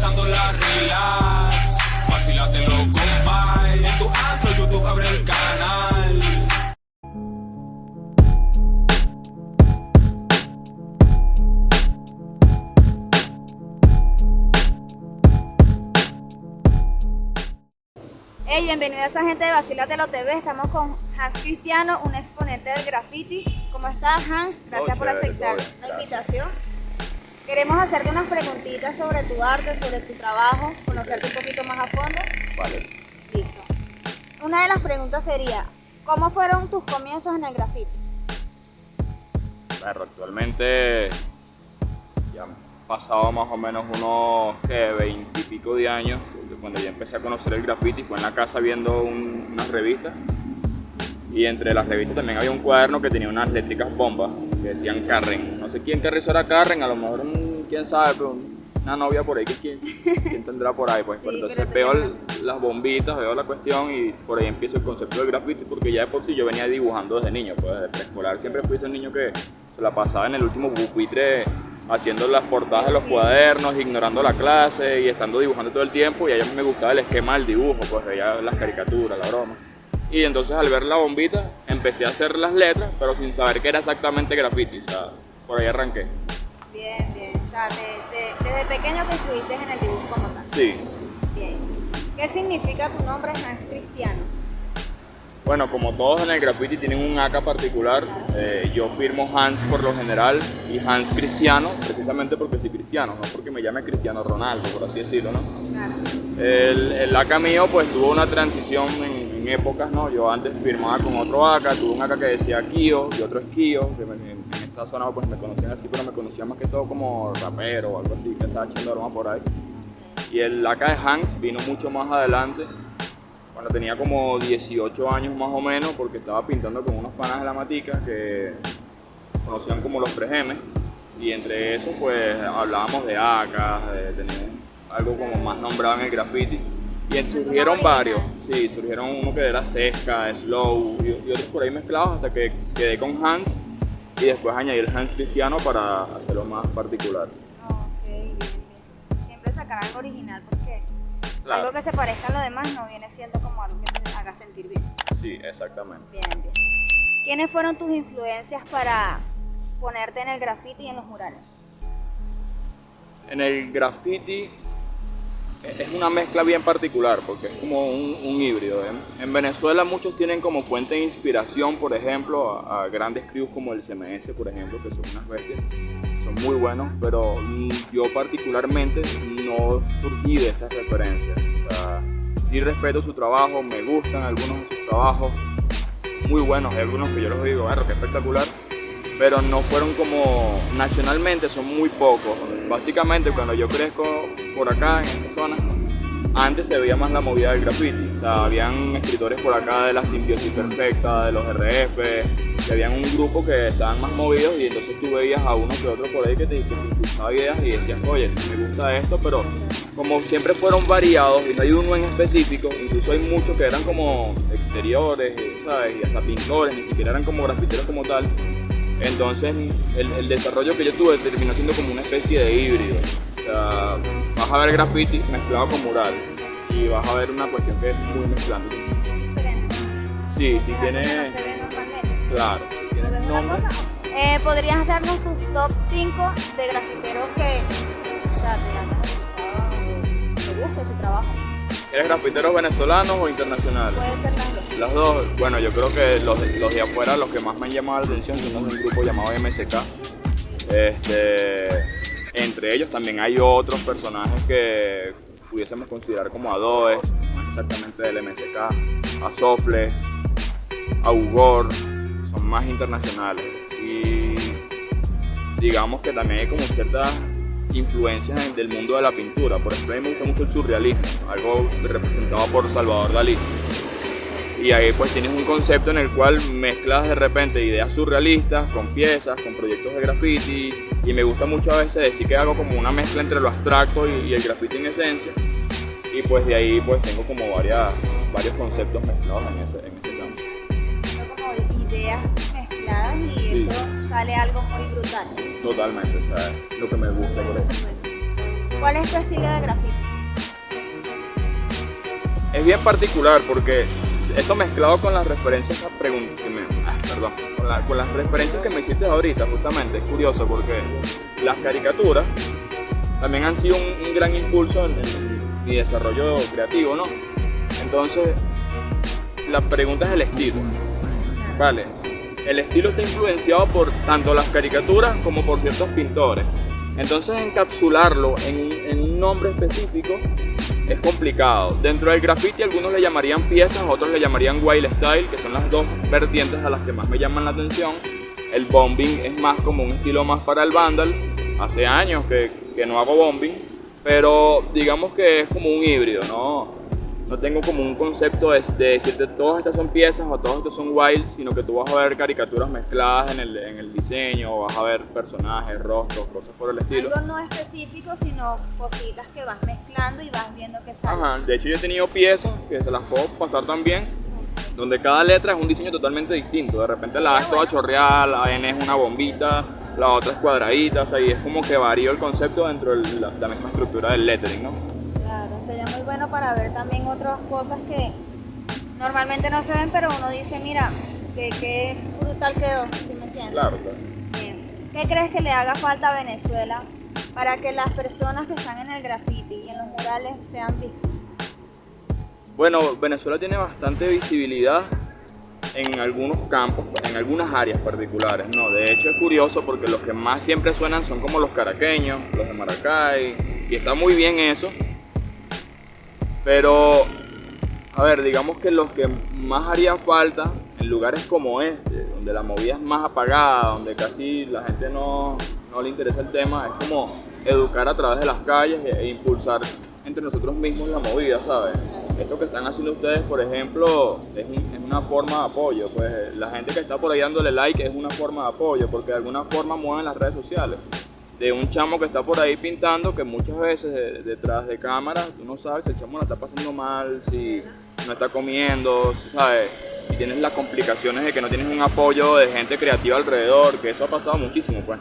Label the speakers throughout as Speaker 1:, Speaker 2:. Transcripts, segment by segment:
Speaker 1: pasando la relax. Vacílatelo con Mike. En tu Android, YouTube, abre el canal.
Speaker 2: Hey, bienvenidos a gente de Vacílatelo TV. Estamos con Hans Cristiano, un exponente del graffiti. ¿Cómo estás, Hans? Gracias por aceptar la invitación. Queremos hacerte unas preguntitas sobre tu arte, sobre tu trabajo, conocerte un poquito más a fondo.
Speaker 3: Vale.
Speaker 2: Listo. Una de las preguntas sería, ¿cómo fueron tus comienzos en el graffiti?
Speaker 3: Claro, actualmente ya han pasado más o menos unos 20 y pico de años, porque cuando ya empecé a conocer el graffiti fue en la casa viendo unas revistas, y entre las revistas también había un cuaderno que tenía unas eléctricas bombas que decían Carren. No sé quién carrizo era Carren, a lo mejor quién sabe, pero una novia por ahí que quién tendrá por ahí, pues.
Speaker 2: Sí,
Speaker 3: Pero entonces
Speaker 2: pero
Speaker 3: veo las bombitas, veo la cuestión y por ahí empiezo el concepto del graffiti, porque ya de por sí yo venía dibujando desde niño, pues desde preescolar siempre fui ese niño que se la pasaba en el último pupitre haciendo las portadas de los cuadernos, ignorando la clase y estando dibujando todo el tiempo, y a mí me gustaba el esquema del dibujo, pues veía las caricaturas, la broma. Y entonces al ver la bombita empecé a hacer las letras, pero sin saber que era exactamente graffiti, o sea, por ahí arranqué.
Speaker 2: Bien, bien. O sea, desde pequeño te influiste en el dibujo como tal.
Speaker 3: Sí.
Speaker 2: Bien. ¿Qué significa tu nombre, Hans Cristiano?
Speaker 3: Bueno, como todos en el graffiti tienen un AK particular, yo firmo Hans por lo general y Hans Cristiano, precisamente porque soy cristiano, no porque me llame Cristiano Ronaldo, por así decirlo, ¿no?
Speaker 2: Claro.
Speaker 3: El AK mío pues tuvo una transición en épocas, ¿no? Yo antes firmaba con otro AK, tuve un AK que decía Kio y otro es Kio, que en esta zona pues me conocían así, pero me conocían más que todo como rapero o algo así, que estaba echando armas por ahí. Y el AK de Hans vino mucho más adelante, cuando tenía como 18 años más o menos, porque estaba pintando con unos panas de la matica que conocían como los 3M, y entre esos pues hablábamos de AK, de tener algo como más nombrado en el graffiti. Y surgieron varios, sí, surgieron uno que era Sesca, Slow y otros por ahí mezclados hasta que quedé con Hans y después añadí el Hans Cristiano para hacerlo más particular.
Speaker 2: Ok, bien, bien. Siempre sacar algo original porque
Speaker 3: Claro.
Speaker 2: algo que se parezca a lo demás no viene siendo como algo que te haga sentir bien.
Speaker 3: Sí, exactamente.
Speaker 2: Bien, bien. ¿Quiénes fueron tus influencias para ponerte en el graffiti y en los murales?
Speaker 3: En el graffiti es una mezcla bien particular porque es como un híbrido. En Venezuela muchos tienen como fuente de inspiración, por ejemplo, a grandes crews como el CMS, por ejemplo, que son unas bestias, son muy buenos, pero yo particularmente no surgí de esas referencias. O sea, sí respeto su trabajo, me gustan algunos de sus trabajos, muy buenos, hay algunos que yo los digo, bueno, qué espectacular, pero no fueron como nacionalmente, son muy pocos. Básicamente cuando yo crezco por acá en esta zona, antes se veía más la movida del graffiti, o sea, habían escritores por acá de la Simbiosis Perfecta, de los RF, que habían un grupo que estaban más movidos, y entonces tú veías a uno que otro por ahí que te impulsaba ideas y decías, oye, me gusta esto, pero como siempre fueron variados y no hay uno en específico, incluso hay muchos que eran como exteriores, ¿sabes? Y hasta pintores, ni siquiera eran como grafiteros como tal. Entonces el desarrollo que yo tuve terminó siendo como una especie de híbrido. O sea, vas a ver graffiti mezclado con mural y vas a ver una cuestión que es muy mezclante.
Speaker 2: Diferente.
Speaker 3: Sí, sí
Speaker 2: Es
Speaker 3: tiene,
Speaker 2: algo que no se ve normalmente.
Speaker 3: claro, tiene
Speaker 2: ¿Sabes una
Speaker 3: nombre.
Speaker 2: cosa? ¿Podrías darnos tus top 5 de grafiteros que, o sea, te hayan gustado, te guste su trabajo?
Speaker 3: ¿Eres grafiteros venezolanos o internacionales?
Speaker 2: Puede ser las dos.
Speaker 3: Las dos, bueno, yo creo que los de afuera, los que más me han llamado la atención son los de un grupo llamado MSK. Entre ellos también hay otros personajes que pudiésemos considerar como Adoes, más exactamente del MSK, a Sofles, a Ugor, son más internacionales. Y digamos que también hay como ciertas influencias del mundo de la pintura. Por ejemplo, a mí me gusta mucho el surrealismo, algo representado por Salvador Dalí. Y ahí pues tienes un concepto en el cual mezclas de repente ideas surrealistas con piezas, con proyectos de graffiti, y me gusta mucho a veces decir que hago como una mezcla entre lo abstracto y el graffiti en esencia, y pues de ahí pues tengo como varios conceptos mezclados en ese campo.
Speaker 2: Siento como ideas mezcladas y
Speaker 3: Sí.
Speaker 2: eso sale algo muy brutal.
Speaker 3: Totalmente, o sea, es lo que me gusta por eso.
Speaker 2: ¿Cuál es tu estilo de graffiti?
Speaker 3: Es bien particular porque eso mezclado con las referencias con las referencias que me hiciste ahorita, justamente, es curioso porque las caricaturas también han sido un gran impulso en mi desarrollo creativo, ¿no? Entonces, la pregunta es el estilo, ¿vale? El estilo está influenciado por tanto las caricaturas como por ciertos pintores. Entonces, encapsularlo en un nombre específico es complicado. Dentro del graffiti algunos le llamarían piezas, otros le llamarían wild style, que son las dos vertientes a las que más me llaman la atención. El bombing es más como un estilo más para el vandal. Hace años que no hago bombing, pero digamos que es como un híbrido, no tengo como un concepto de decirte todas estas son piezas o todos estos son wild, sino que tú vas a ver caricaturas mezcladas en el diseño, o vas a ver personajes, rostros, cosas por el estilo.
Speaker 2: Algo no específico, sino cositas que vas mezclando y vas viendo que sale.
Speaker 3: Ajá, de hecho yo he tenido piezas que se las puedo pasar también, donde cada letra es un diseño totalmente distinto. De repente la A es toda chorreada, la N es una bombita, la otra es cuadradita, o sea, y es como que varía el concepto dentro de la misma estructura del lettering, ¿no?
Speaker 2: Claro, sería muy bueno para ver también otras cosas que normalmente no se ven, pero uno dice, mira, qué brutal quedó, ¿sí me entiendes?
Speaker 3: Claro, claro.
Speaker 2: Bien. ¿Qué crees que le haga falta a Venezuela para que las personas que están en el graffiti y en los murales sean vistas?
Speaker 3: Bueno, Venezuela tiene bastante visibilidad en algunos campos, en algunas áreas particulares, ¿no? De hecho es curioso porque los que más siempre suenan son como los caraqueños, los de Maracay, y está muy bien eso. Pero, a ver, digamos que los que más haría falta en lugares como este, donde la movida es más apagada, donde casi la gente no le interesa el tema, es como educar a través de las calles e impulsar entre nosotros mismos la movida, ¿sabes? Esto que están haciendo ustedes, por ejemplo, es una forma de apoyo, pues la gente que está por ahí dándole like es una forma de apoyo, porque de alguna forma mueven las redes sociales. De un chamo que está por ahí pintando, que muchas veces detrás de cámara, tú no sabes si el chamo la está pasando mal, si no está comiendo, si sabes, y tienes las complicaciones de que no tienes un apoyo de gente creativa alrededor, que eso ha pasado muchísimo, pues.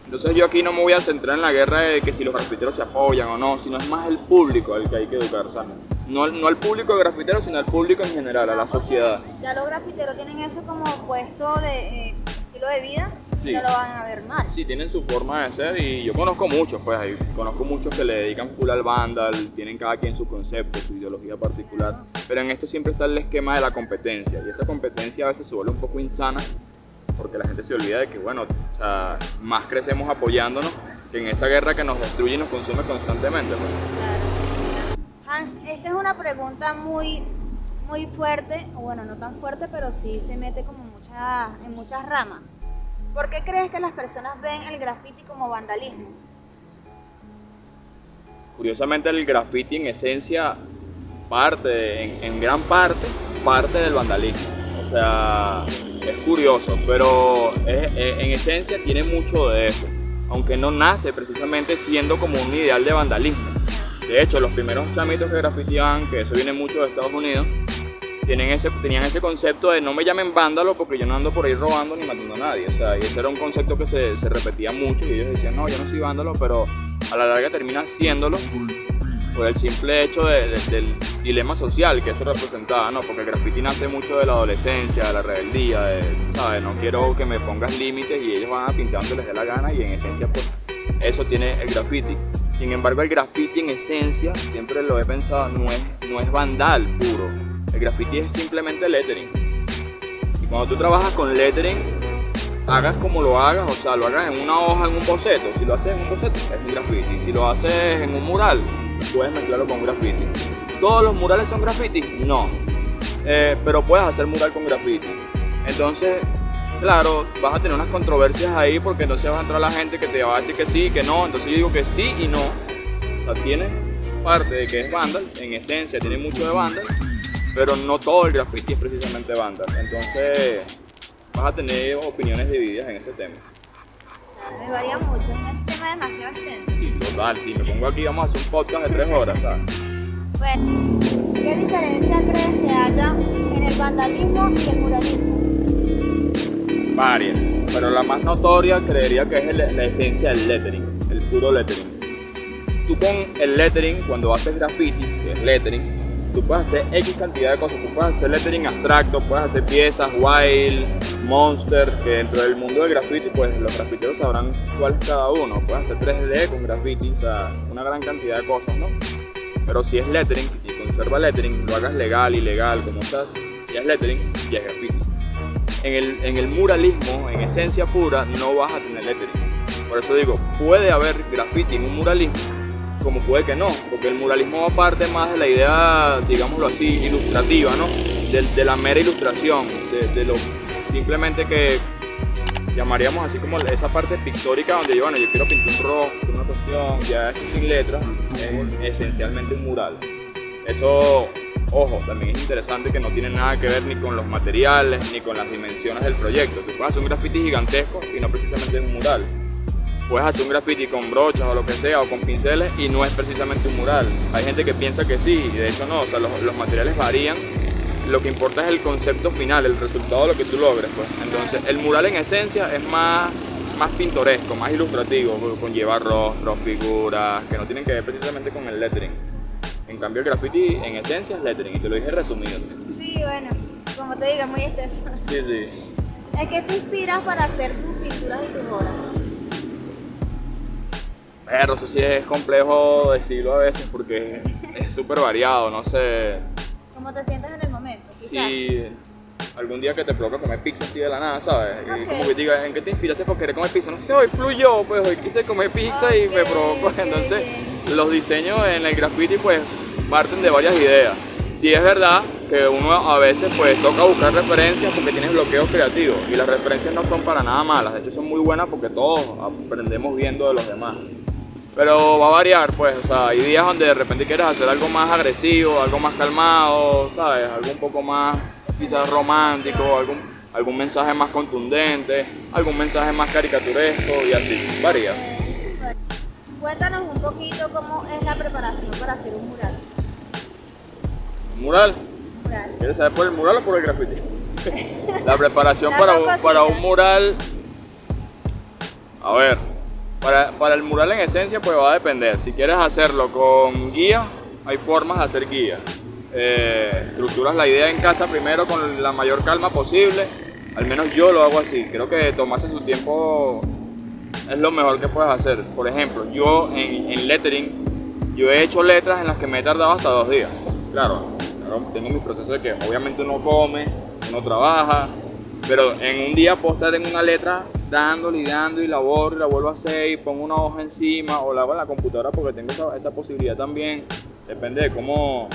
Speaker 3: Entonces yo aquí no me voy a centrar en la guerra de que si los grafiteros se apoyan o no, sino es más el público al que hay que educar, ¿sabes? No al público de grafiteros, sino al público en general, a la sociedad.
Speaker 2: Ya los grafiteros tienen eso como puesto de estilo de vida,
Speaker 3: Sí.
Speaker 2: no lo van a ver mal.
Speaker 3: Sí, tienen su forma de ser y yo conozco muchos, pues ahí conozco muchos que le dedican full al vandal, tienen cada quien su concepto, su ideología particular, pero en esto siempre está el esquema de la competencia y esa competencia a veces se vuelve un poco insana porque la gente se olvida de que, bueno, o sea, más crecemos apoyándonos que en esa guerra que nos destruye y nos consume constantemente, pues.
Speaker 2: Claro. Hans, esta es una pregunta muy fuerte, o bueno, no tan fuerte, pero sí se mete como en muchas ramas. ¿Por qué crees que las personas ven el graffiti como vandalismo?
Speaker 3: Curiosamente el graffiti en esencia en gran parte del vandalismo. O sea, es curioso, pero en esencia tiene mucho de eso, aunque no nace precisamente siendo como un ideal de vandalismo. De hecho, los primeros chamitos que grafiteaban, que eso viene mucho de Estados Unidos, tenían ese concepto de no me llamen vándalo porque yo no ando por ahí robando ni matando a nadie. O sea, y ese era un concepto que se repetía mucho y ellos decían, no, yo no soy vándalo, pero a la larga termina siéndolo por el simple hecho del dilema social que eso representaba, ¿no? Porque el graffiti nace mucho de la adolescencia, de la rebeldía, ¿sabes? No quiero que me pongas límites y ellos van a pintar donde les dé la gana y en esencia pues eso tiene el graffiti. Sin embargo, el graffiti en esencia, siempre lo he pensado, no es vandal puro. El graffiti es simplemente lettering. Y cuando tú trabajas con lettering, hagas como lo hagas, o sea, lo hagas en una hoja, en un boceto. Si lo haces en un boceto, es un graffiti. Si lo haces en un mural, puedes mezclarlo con graffiti. ¿Todos los murales son graffiti? No. Pero puedes hacer mural con graffiti. Entonces, claro, vas a tener unas controversias ahí porque entonces va a entrar la gente que te va a decir que sí, que no. Entonces yo digo que sí y no. O sea, tiene parte de que es vandal, en esencia tiene mucho de vandal, pero no todo el graffiti es precisamente vandal. Entonces vas a tener opiniones divididas en ese tema.
Speaker 2: Me varía mucho, es un tema demasiado extenso.
Speaker 3: Sí, total, si me pongo aquí vamos a hacer un podcast de 3 horas, ¿sabes?
Speaker 2: Bueno, ¿qué diferencia crees que haya en el vandalismo y el muralismo?
Speaker 3: Varias, pero la más notoria creería que es la esencia del lettering, el puro lettering. tú con el lettering, cuando haces graffiti, que es lettering, tú puedes hacer X cantidad de cosas. Tú puedes hacer lettering abstracto, puedes hacer piezas, wild, monster, que dentro del mundo del graffiti, pues los grafiteros sabrán cuál es cada uno. Puedes hacer 3D con graffiti, o sea, una gran cantidad de cosas, ¿no? Pero si es lettering y conserva lettering, lo hagas legal, ilegal, como estás, ya es lettering, ya es graffiti. En el muralismo, en esencia pura, no vas a tener lettering. Por eso digo, puede haber graffiti en un muralismo, como puede que no, porque el muralismo va parte más de la idea, digámoslo así, ilustrativa, ¿no? De la mera ilustración, de lo simplemente que llamaríamos así como esa parte pictórica donde yo quiero pintar un rostro, una cuestión, ya eso sin letras, es esencialmente un mural. Eso, ojo, también es interesante que no tiene nada que ver ni con los materiales, ni con las dimensiones del proyecto. Tú puedes hacer un graffiti gigantesco y no precisamente un mural. Puedes hacer un graffiti con brochas o lo que sea, o con pinceles, y no es precisamente un mural. Hay gente que piensa que sí, y de hecho no, o sea, los materiales varían. Lo que importa es el concepto final, el resultado de lo que tú logres, pues. Entonces, el mural en esencia es más pintoresco, más ilustrativo, conlleva rostros, figuras, que no tienen que ver precisamente con el lettering. En cambio, el graffiti en esencia es lettering, y te lo dije resumido.
Speaker 2: Sí, bueno, como te digo, es muy extenso.
Speaker 3: Sí, sí.
Speaker 2: ¿Es que te inspiras para hacer tus pinturas y tus obras?
Speaker 3: Pero eso sí es complejo decirlo a veces porque es súper variado, no sé.
Speaker 2: ¿Cómo te sientes en el momento? Quizás.
Speaker 3: Si algún día que te provoca comer pizza así de la nada, ¿sabes?
Speaker 2: Ok.
Speaker 3: Y como que digas, ¿en qué te inspiraste por querer comer pizza? No sé, hoy fluyó, pues hoy quise comer pizza y me provocó. Entonces, los diseños en el graffiti pues parten de varias ideas. Sí es verdad que uno a veces pues toca buscar referencias porque tienes bloqueos creativos y las referencias no son para nada malas, de hecho son muy buenas porque todos aprendemos viendo de los demás. Pero va a variar, pues, o sea, hay días donde de repente quieres hacer algo más agresivo, algo más calmado, ¿sabes? Algo un poco más quizás romántico, algún mensaje más contundente, algún mensaje más caricaturesco y así, varía.
Speaker 2: Cuéntanos un poquito cómo es la preparación para hacer un mural.
Speaker 3: ¿Mural?
Speaker 2: Mural.
Speaker 3: ¿Quieres saber por el mural o por el graffiti? La preparación
Speaker 2: Las
Speaker 3: para
Speaker 2: dos
Speaker 3: un
Speaker 2: cositas.
Speaker 3: mural, a ver, para el mural en esencia pues va a depender. Si quieres hacerlo con guías, hay formas de hacer guías. Estructuras la idea en casa primero con la mayor calma posible. Al menos yo lo hago así. Creo que tomarse su tiempo es lo mejor que puedes hacer. Por ejemplo, yo en lettering, yo he hecho letras en las que me he tardado hasta 2 días. Claro, tengo mis procesos de que obviamente uno come, uno trabaja, pero en un día puedo estar en una letra dándole y dando y la borro y la vuelvo a hacer y pongo una hoja encima o la hago en la computadora porque tengo esa posibilidad también. Depende de cómo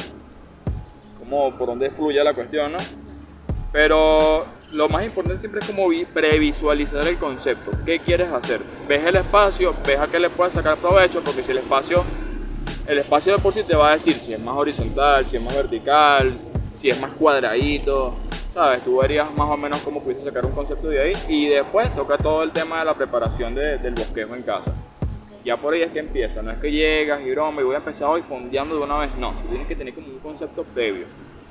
Speaker 3: por dónde fluya la cuestión, ¿no? Pero lo más importante siempre es como previsualizar el concepto. ¿Qué quieres hacer? Ves el espacio, ves a qué le puedes sacar provecho, porque si el espacio de por sí te va a decir si es más horizontal, si es más vertical, si es más cuadradito, ¿sabes? Tú verías más o menos cómo pudiste sacar un concepto de ahí y después toca todo el tema de la preparación del bosquejo en casa. Ya por ahí es que empieza, no es que llegas y broma y voy a empezar hoy fondeando de una vez, no. Tienes que tener como un concepto previo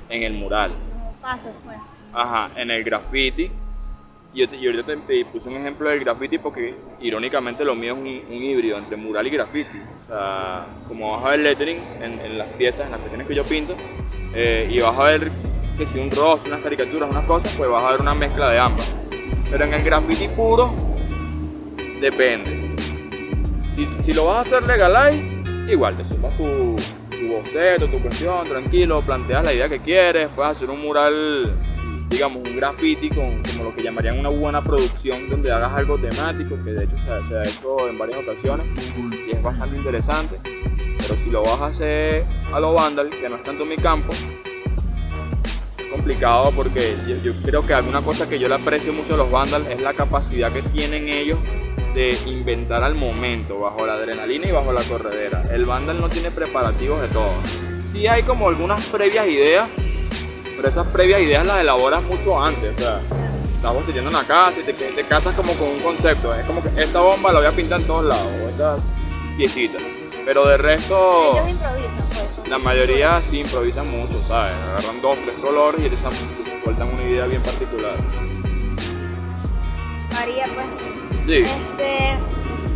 Speaker 3: en el mural.
Speaker 2: Como pasos, pues.
Speaker 3: Ajá, en el graffiti. Y ahorita te puse un ejemplo del graffiti porque irónicamente lo mío es un híbrido entre mural y graffiti. O sea, como vas a ver lettering en las piezas, en las cuestiones que yo pinto, y vas a ver que si un rostro, unas caricaturas, unas cosas, pues vas a ver una mezcla de ambas. Pero en el graffiti puro, depende. Si lo vas a hacer legalize, igual te sumas tu boceto, tu cuestión, tranquilo, planteas la idea que quieres, puedes hacer un mural, digamos un graffiti como lo que llamarían una buena producción donde hagas algo temático, que de hecho se ha hecho en varias ocasiones y es bastante interesante. Pero si lo vas a hacer a lo Vandal, que no es tanto mi campo, es complicado porque yo creo que alguna cosa que yo le aprecio mucho a los Vandal es la capacidad que tienen ellos de inventar al momento, bajo la adrenalina y bajo la corredera. El Vandal no tiene preparativos de todo. Sí hay como algunas previas ideas, pero esas previas ideas las elaboras mucho antes. O sea, estás construyendo una casa y te casas como con un concepto. Es como que esta bomba la voy a pintar en todos lados, o esta piecita. Pero de resto,
Speaker 2: Ellos improvisan, pues.
Speaker 3: la mayoría sí improvisan mucho, ¿sabes? Agarran 2, 3 colores y les sueltan una idea bien particular.
Speaker 2: María, pues.
Speaker 3: Sí.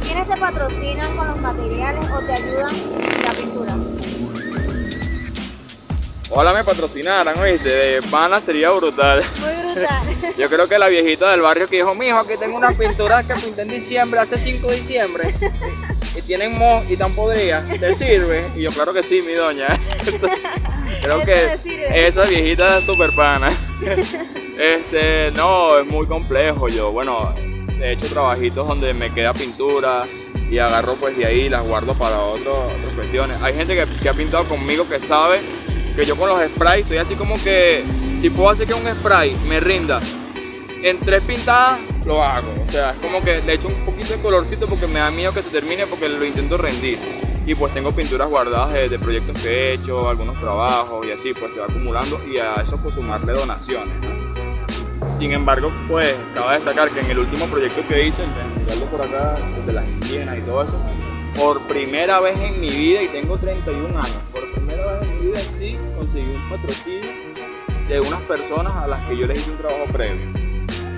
Speaker 2: ¿Quiénes te patrocinan con los materiales o te ayudan en la pintura?
Speaker 3: Ojalá me patrocinaran, ¿oíste? De pana sería brutal.
Speaker 2: Muy brutal.
Speaker 3: Yo creo que la viejita del barrio que dijo, mijo, aquí tengo unas pinturas que pinté en diciembre, hace 5 de diciembre. Y tienen moho y tan podridas, ¿te sirve? Y yo, claro que sí, mi doña. Creo
Speaker 2: Eso
Speaker 3: que
Speaker 2: me sirve.
Speaker 3: esa viejita es súper pana. No, es muy complejo. Yo, bueno, he hecho trabajitos donde me queda pintura y agarro pues de ahí y las guardo para otras cuestiones. Hay gente que ha pintado conmigo que sabe que yo con los sprays soy así como que si puedo hacer que un spray me rinda en 3 pintadas, lo hago. O sea, es como que le echo un poquito de colorcito porque me da miedo que se termine porque lo intento rendir. Y pues tengo pinturas guardadas de proyectos que he hecho, algunos trabajos y así, pues se va acumulando y a eso pues sumarle donaciones, ¿no? Sin embargo, pues cabe destacar que en el último proyecto que hice, mirarlo por acá, de las indígenas y todo eso, por primera vez en mi vida, y tengo 31 años, por primera vez en mi vida sí conseguí un patrocinio de unas personas a las que yo les hice un trabajo previo.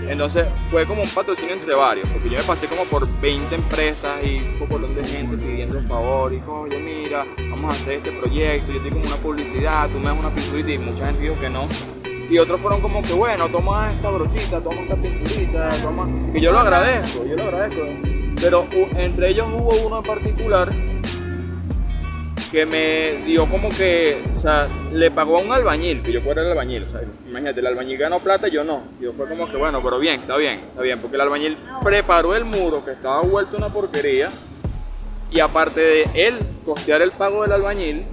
Speaker 3: Entonces fue como un patrocinio entre varios, porque yo me pasé como por 20 empresas y un poco de gente pidiendo el favor y oye mira, vamos a hacer este proyecto, yo tengo como una publicidad, tú me das una pinturita y mucha gente dijo que no. Y otros fueron como que bueno, toma esta brochita, toma esta pinturita, toma... Que yo lo agradezco. Pero entre ellos hubo uno en particular que me dio como que, o sea, le pagó a un albañil, que yo fuera el albañil, o sea, imagínate, el albañil ganó plata y yo no. Yo fue como que bueno, pero bien, está bien, porque el albañil preparó el muro que estaba vuelto una porquería y aparte de él costear el pago del albañil,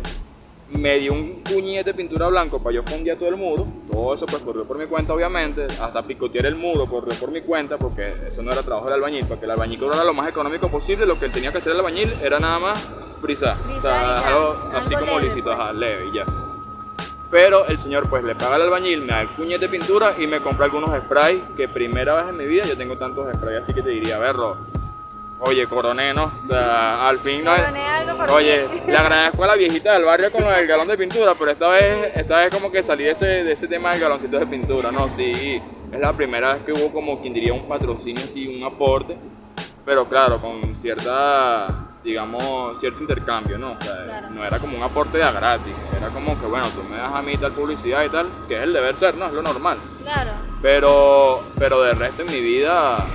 Speaker 3: me dio un puñete de pintura blanco para yo fondear todo el muro. Todo eso pues corrió por mi cuenta obviamente, hasta picotear el muro corrió por mi cuenta porque eso no era trabajo del albañil, para que el albañil cobrara lo más económico posible. Lo que él tenía que hacer el albañil era nada más frisar, o sea, así como
Speaker 2: leve,
Speaker 3: lícito,
Speaker 2: pues.
Speaker 3: ajá, leve y ya. Pero el señor pues le paga al albañil, me da el puñete de pintura y me compra algunos sprays, que primera vez en mi vida yo tengo tantos sprays, así que te diría, verlo. Oye, coroné, ¿no? O sea, al fin no es...
Speaker 2: Coroné algo por
Speaker 3: Oye,
Speaker 2: ti.
Speaker 3: le agradezco a la viejita del barrio con lo del galón de pintura, pero esta vez como que salí de ese tema del galoncito de pintura, ¿no? Sí, es la primera vez que hubo como quien diría un patrocinio, sí, un aporte, pero claro, con cierta, digamos, cierto intercambio, ¿no? O sea,
Speaker 2: Claro.
Speaker 3: no era como un aporte de a gratis, era como que, bueno, tú me das a mí tal publicidad y tal, que es el deber ser, ¿no? Es lo normal.
Speaker 2: Claro.
Speaker 3: Pero de resto en mi vida,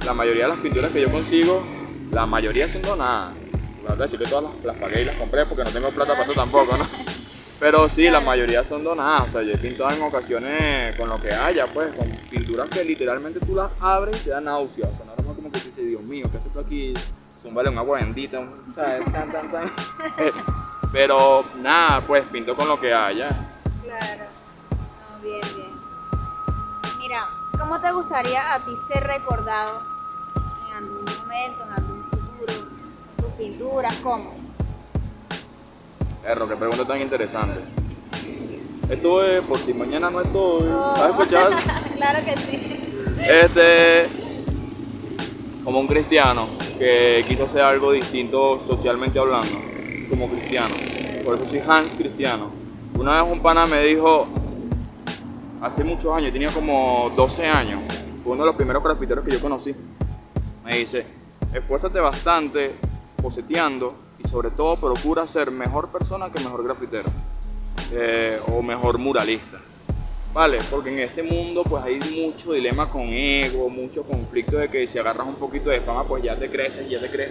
Speaker 3: la mayoría de las pinturas que yo consigo, la mayoría son donadas. La verdad es que todas las pagué y las compré porque no tengo plata para eso tampoco, ¿no? Pero sí, la mayoría son donadas. O sea, yo he pintado en ocasiones con lo que haya, pues, con pinturas que literalmente tú las abres y te da náusea. O sea, no era como que dices, Dios mío, ¿qué haces tú aquí? Zúmbale un agua bendita, ¿sabes? Tan. Pero nada, pues pinto con lo que haya.
Speaker 2: Claro. No, bien. Mira, ¿cómo te gustaría a ti ser recordado en algún momento, en algún futuro, con tus pinturas? ¿Cómo?
Speaker 3: Perro, qué pregunta tan interesante. Esto es por si mañana no estoy.
Speaker 2: Oh.
Speaker 3: ¿Has escuchado?
Speaker 2: Claro que sí.
Speaker 3: Como un cristiano que quiso hacer algo distinto socialmente hablando, como cristiano. Por eso soy Hans Cristiano. Una vez un pana me dijo, hace muchos años, tenía como 12 años, fue uno de los primeros grafiteros que yo conocí. Me dice, esfuérzate bastante boceteando y sobre todo procura ser mejor persona que mejor grafitero o mejor muralista. Vale, porque en este mundo pues hay mucho dilema con ego, mucho conflicto de que si agarras un poquito de fama pues ya te creces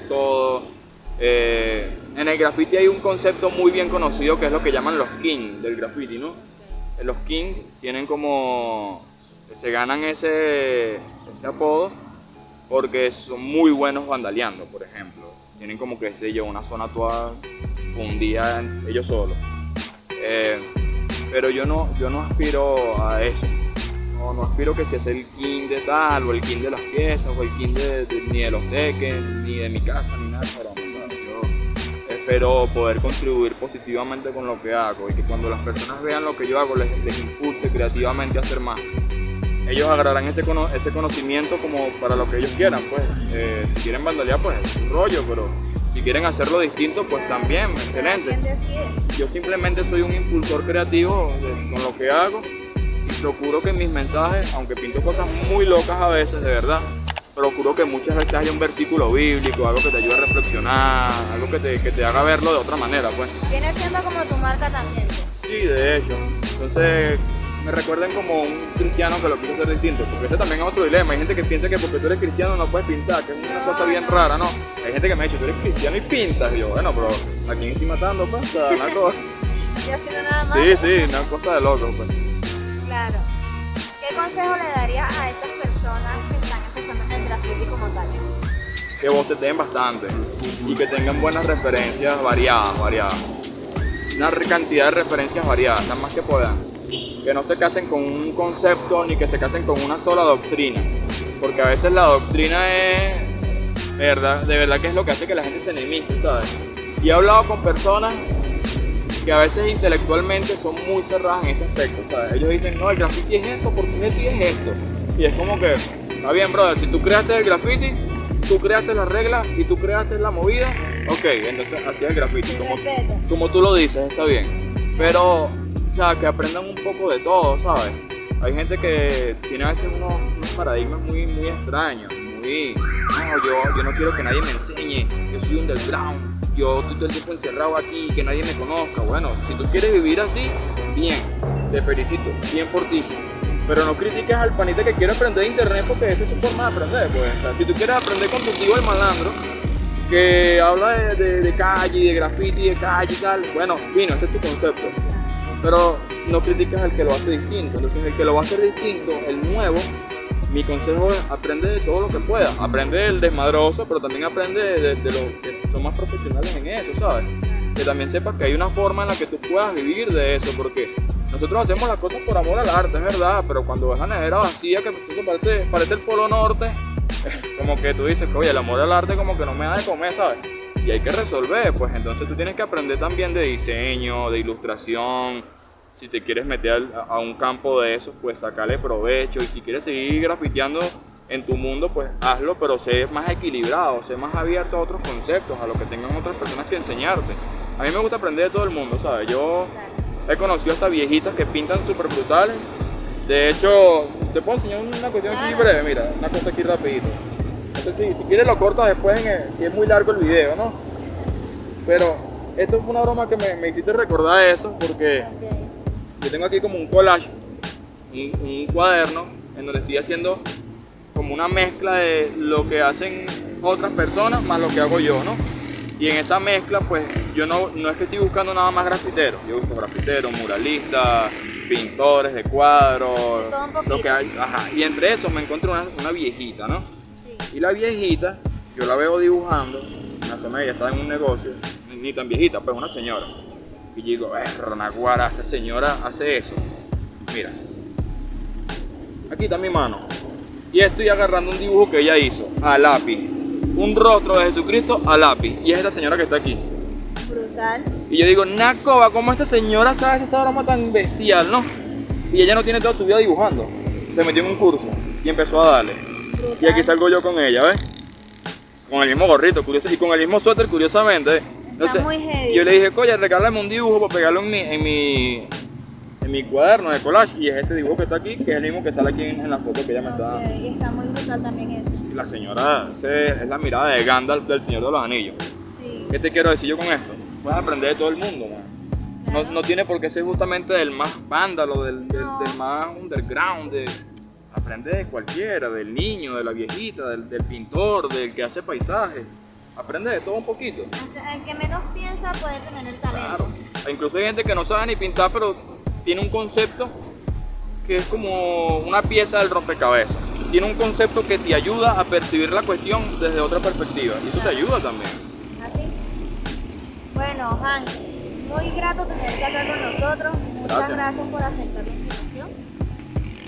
Speaker 3: todo. En el graffiti hay un concepto muy bien conocido que es lo que llaman los kings del graffiti, ¿no? Los kings tienen como, se ganan ese apodo porque son muy buenos vandaleando, por ejemplo. Tienen como que una zona toda fundida ellos solos. Pero yo no aspiro a eso. No aspiro que sea el king de tal, o el king de las piezas, o el king ni de los teques, ni de mi casa, ni nada de eso. Yo espero poder contribuir positivamente con lo que hago y que cuando las personas vean lo que yo hago les impulse creativamente a hacer más. Ellos agarrarán ese conocimiento como para lo que ellos quieran, pues. Si quieren vandalear, pues es un rollo, pero si quieren hacerlo distinto, pues también, excelente.
Speaker 2: ¿Quién decide?
Speaker 3: Yo simplemente soy un impulsor creativo con lo que hago y procuro que mis mensajes, aunque pinto cosas muy locas a veces, de verdad, procuro que muchas veces haya un versículo bíblico, algo que te ayude a reflexionar, algo que te haga verlo de otra manera, pues.
Speaker 2: Viene siendo como tu marca también.
Speaker 3: Sí, de hecho. Entonces, me recuerdan como un cristiano que lo quiso hacer distinto, porque ese también es otro dilema. Hay gente que piensa que porque tú eres cristiano no puedes pintar, que es una
Speaker 2: No,
Speaker 3: cosa bien
Speaker 2: no.
Speaker 3: rara, ¿no? Hay gente que me ha dicho, tú eres cristiano y pintas. Y yo, bueno, pero ¿a quién estoy matando, pues? O sea, una cosa...
Speaker 2: Y haciendo nada más.
Speaker 3: Sí, una cosa de loco, pues.
Speaker 2: Claro. ¿Qué consejo le darías a esas personas que están empezando en el graffiti como tal?
Speaker 3: Que boceteen bastante y que tengan buenas referencias variadas. Una cantidad de referencias variadas, las más que puedan. Que no se casen con un concepto ni que se casen con una sola doctrina. Porque a veces la doctrina es, de verdad que es lo que hace que la gente se enemisque, ¿sabes? Y he hablado con personas que a veces intelectualmente son muy cerradas en ese aspecto, ¿sabes? Ellos dicen, no, el graffiti es esto, porque esto y es esto. Y es como que, está bien, brother, si tú creaste el graffiti, tú creaste las reglas y tú creaste la movida, ok, entonces así es el graffiti,
Speaker 2: Respeto.
Speaker 3: como tú lo dices, está bien. Pero, o sea, que aprendan un poco de todo, ¿sabes? Hay gente que tiene a veces unos paradigmas muy extraños, no, yo no quiero que nadie me enseñe, yo soy underground, yo estoy todo el tiempo encerrado aquí y que nadie me conozca. Bueno, si tú quieres vivir así, bien, te felicito, bien por ti. Pero no critiques al panita que quiere aprender de internet porque esa es su forma de aprender, pues. O sea, si tú quieres aprender con tu tío el malandro, que habla de calle y de graffiti de calle y tal, bueno, fino, ese es tu concepto. Pero no critiques al que lo hace distinto. Entonces, el que lo va a hacer distinto, el nuevo, mi consejo es aprende de todo lo que pueda. Aprende del desmadroso, pero también aprende de los que son más profesionales en eso, ¿sabes? Que también sepas que hay una forma en la que tú puedas vivir de eso, porque nosotros hacemos las cosas por amor al arte, es verdad, pero cuando ves la nevera vacía, que parece el Polo Norte, como que tú dices que, oye, el amor al arte como que no me da de comer, ¿sabes? Y hay que resolver, pues entonces tú tienes que aprender también de diseño, de ilustración. Si te quieres meter a un campo de eso, pues sacarle provecho. Y si quieres seguir grafiteando en tu mundo, pues hazlo, pero sé más equilibrado, sé más abierto a otros conceptos, a lo que tengan otras personas que enseñarte. A mí me gusta aprender de todo el mundo, ¿sabes? Yo he conocido hasta viejitas que pintan súper brutales. De hecho, te puedo enseñar una cuestión aquí breve, mira, una cosa aquí rapidito. Entonces, si quieres lo cortas después, si es muy largo el video, ¿no? Pero esto fue una broma que me hiciste recordar eso, porque yo tengo aquí como un collage, un cuaderno, en donde estoy haciendo como una mezcla de lo que hacen otras personas más lo que hago yo, ¿no? Y en esa mezcla, pues, yo no es que estoy buscando nada más grafiteros. Yo busco grafiteros, muralistas, pintores de cuadros,
Speaker 2: De todo un poquito.
Speaker 3: lo que hay, ajá. Y entre esos me encuentro una viejita, ¿no?
Speaker 2: Sí.
Speaker 3: Y la viejita, yo la veo dibujando, una semana ella está en un negocio, ni tan viejita, pues una señora. Y yo digo, Naguara, esta señora hace eso. Mira, aquí está mi mano. Y estoy agarrando un dibujo que ella hizo, a lápiz. Un rostro de Jesucristo a lápiz. Y es esta señora que está aquí.
Speaker 2: Brutal.
Speaker 3: Y yo digo, Nacoba, ¿cómo esta señora sabe esa broma tan bestial, no? Y ella no tiene toda su vida dibujando. Se metió en un curso y empezó a darle.
Speaker 2: Brutal.
Speaker 3: Y aquí salgo yo con ella, ¿ves? Con el mismo gorrito, curioso, y con el mismo suéter, curiosamente. Entonces,
Speaker 2: muy heavy.
Speaker 3: yo le dije, coño, regálame un dibujo para pegarlo en mi cuaderno de collage. Y es este dibujo que está aquí, que es el mismo que sale aquí en la foto que ella me está dando.
Speaker 2: Ok, y está muy brutal también eso.
Speaker 3: Y la señora, esa es la mirada de Gandalf del Señor de los Anillos.
Speaker 2: Sí.
Speaker 3: ¿Qué te quiero decir yo con esto? Puedes aprender de todo el mundo, man.
Speaker 2: Claro.
Speaker 3: No tiene por qué ser justamente del más vándalo, del más underground. Aprende de cualquiera, del niño, de la viejita, del pintor, del que hace paisajes. Aprende de todo un poquito.
Speaker 2: Hasta el que menos piensa puede tener el talento.
Speaker 3: Claro. E incluso hay gente que no sabe ni pintar, pero tiene un concepto que es como una pieza del rompecabezas. Tiene un concepto que te ayuda a percibir la cuestión desde otra perspectiva. Y eso te ayuda también.
Speaker 2: ¿Así? Bueno, Hans, muy grato tenerte acá con nosotros. Muchas gracias por aceptar la invitación.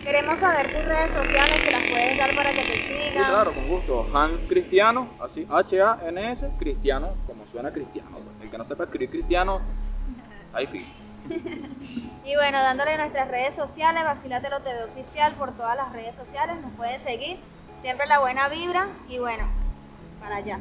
Speaker 2: Queremos saber tus redes sociales, si las puedes dar para que te sigan.
Speaker 3: Sí, claro, con gusto. Hans Cristiano, así, H-A-N-S, Cristiano, como suena cristiano. El que no sepa escribir cristiano, está difícil.
Speaker 2: Y bueno, dándole nuestras redes sociales, Vacílatelo TV Oficial por todas las redes sociales, nos puedes seguir. Siempre la buena vibra y bueno, para allá.